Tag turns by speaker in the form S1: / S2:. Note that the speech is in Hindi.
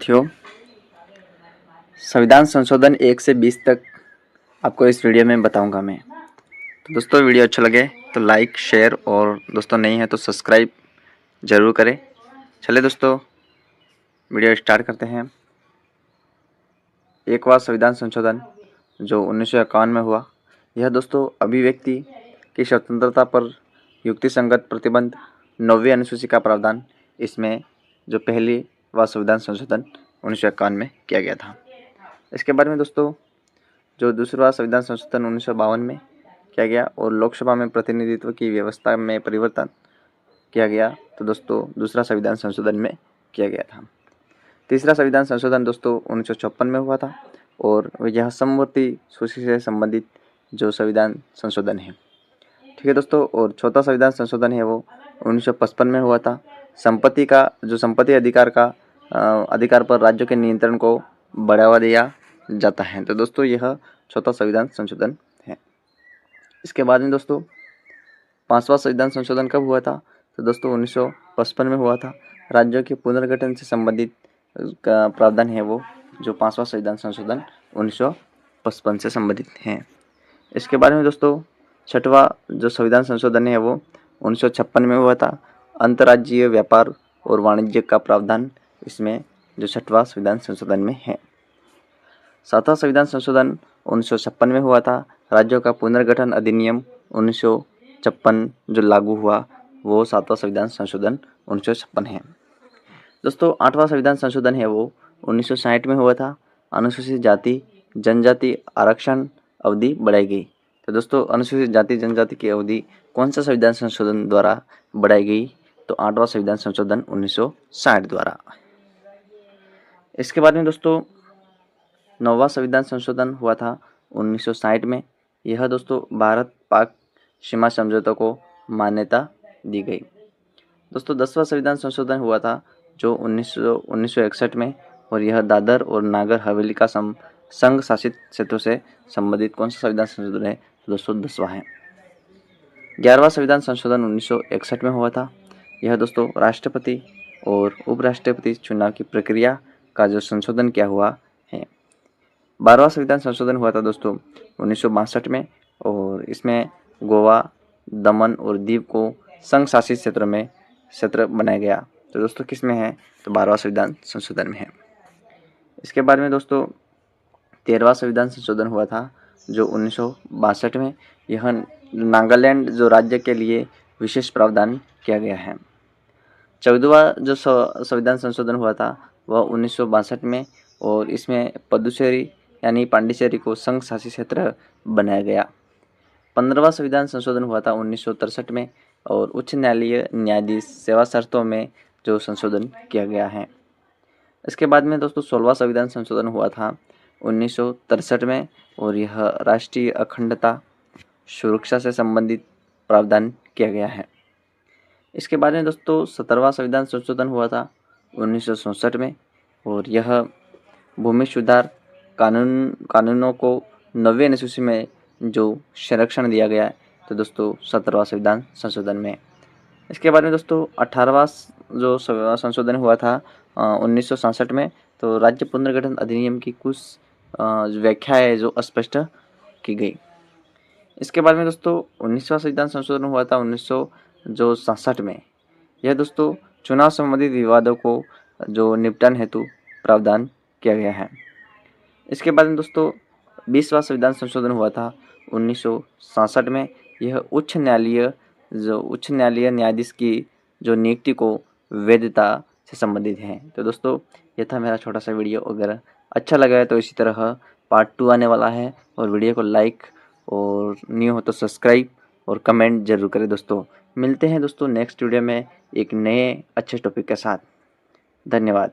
S1: विद्यार्थियों, संविधान संशोधन 1 से 20 तक आपको इस वीडियो में बताऊंगा मैं। तो दोस्तों, वीडियो अच्छा लगे तो लाइक, शेयर और दोस्तों नहीं है तो सब्सक्राइब ज़रूर करें। चलिए दोस्तों, वीडियो स्टार्ट करते हैं। एक बार संविधान संशोधन जो 1951 में हुआ, यह दोस्तों अभिव्यक्ति की स्वतंत्रता पर युक्तिसंगत प्रतिबंध 9वीं अनुसूची का प्रावधान इसमें जो पहली बार संविधान संशोधन 1951 में किया गया था। इसके बारे में दोस्तों जो दूसरी बार संविधान संशोधन 1952 में किया गया और लोकसभा में प्रतिनिधित्व की व्यवस्था में परिवर्तन किया गया, तो दोस्तों दूसरा संविधान संशोधन में किया गया था। तीसरा संविधान संशोधन दोस्तों 1956 में हुआ था और यह समवर्ती सूची से संबंधित जो संविधान संशोधन है, ठीक है दोस्तों। और चौथा संविधान संशोधन है वो 1955 में हुआ था। संपत्ति अधिकार पर राज्यों के नियंत्रण को बढ़ावा दिया जाता है। तो दोस्तों यह चौथा संविधान संशोधन है। इसके बाद में दोस्तों पांचवा संविधान संशोधन कब हुआ था? तो दोस्तों 1955 में हुआ था। राज्यों के पुनर्गठन से संबंधित का प्रावधान है वो जो पांचवा संविधान संशोधन 1955 से संबंधित है। इसके बारे में दोस्तों छठवा जो संविधान संशोधन है वो 1956 में हुआ था। अंतर्राज्यीय व्यापार और वाणिज्य का प्रावधान इसमें जो छठवा संविधान संशोधन में है। सातवां संविधान संशोधन 1956 में हुआ था। राज्यों का पुनर्गठन अधिनियम 1956 जो लागू हुआ वो सातवां संविधान संशोधन 1956 है। दोस्तों आठवां संविधान संशोधन है वो 1960 में हुआ था। अनुसूचित जाति जनजाति आरक्षण अवधि बढ़ाई गई। तो दोस्तों अनुसूचित जाति जनजाति की अवधि कौन सा संविधान संशोधन द्वारा बढ़ाई गई? तो आठवां संविधान संशोधन 1960 द्वारा। इसके बाद में दोस्तों नौवां संविधान संशोधन हुआ था 1960 में। यह दोस्तों भारत पाक सीमा समझौते को मान्यता दी गई। दोस्तों 10वां संविधान संशोधन हुआ था जो 1961 में और यह दादर और नागर हवेली का संघ शासित क्षेत्रों से संबंधित कौन सा संविधान संशोधन है? दोस्तों 10वां है। 11वां संविधान संशोधन 1961 में हुआ था। यह दोस्तों राष्ट्रपति और उपराष्ट्रपति चुनाव की प्रक्रिया का जो संशोधन किया हुआ है। 12वां संविधान संशोधन हुआ था दोस्तों 1962 में और इसमें गोवा, दमन और दीव को संघ शासित क्षेत्र बनाया गया। तो दोस्तों किस में है? तो 12वां संविधान संशोधन में है। इसके बारे में दोस्तों 13वां संविधान संशोधन हुआ था जो 1962 में। यह नागालैंड जो राज्य के लिए विशेष प्रावधान किया गया है। 14वां जो संविधान संशोधन हुआ था वह 1962 में और इसमें पुदुचेरी यानी पांडिचेरी को संघ शासित क्षेत्र बनाया गया। 15वां संविधान संशोधन हुआ था 1963 में और उच्च न्यायालय न्यायाधीश सेवा शर्तों में जो संशोधन किया गया है। इसके बाद में दोस्तों 16वां संविधान संशोधन हुआ था 1963 में और यह राष्ट्रीय अखंडता सुरक्षा से संबंधित प्रावधान किया गया है। इसके बाद में दोस्तों 17वां संविधान संशोधन हुआ था 1967 में और यह भूमि सुधार कानूनों को 9वीं अनुसूची में जो संरक्षण दिया गया है। तो दोस्तों 17वां संविधान संशोधन में। इसके बाद में दोस्तों 18वां जो संशोधन हुआ था 1967 में, तो राज्य पुनर्गठन अधिनियम की कुछ व्याख्या है जो स्पष्ट की गई। इसके बाद में दोस्तों 19वां संविधान संशोधन हुआ था 1967 में। यह दोस्तों चुनाव संबंधित विवादों को जो निपटान हेतु प्रावधान किया गया है। इसके बाद में दोस्तों 20वां संविधान संशोधन हुआ था 1967 में। यह उच्च न्यायालय न्यायाधीश की जो नियुक्ति को वैधता से संबंधित है। तो दोस्तों यह था मेरा छोटा सा वीडियो। अगर अच्छा लगा है तो इसी तरह पार्ट 2 आने वाला है और वीडियो को लाइक और न्यू हो तो सब्सक्राइब और कमेंट जरूर करें दोस्तों। मिलते हैं दोस्तों नेक्स्ट वीडियो में एक नए अच्छे टॉपिक के साथ। धन्यवाद।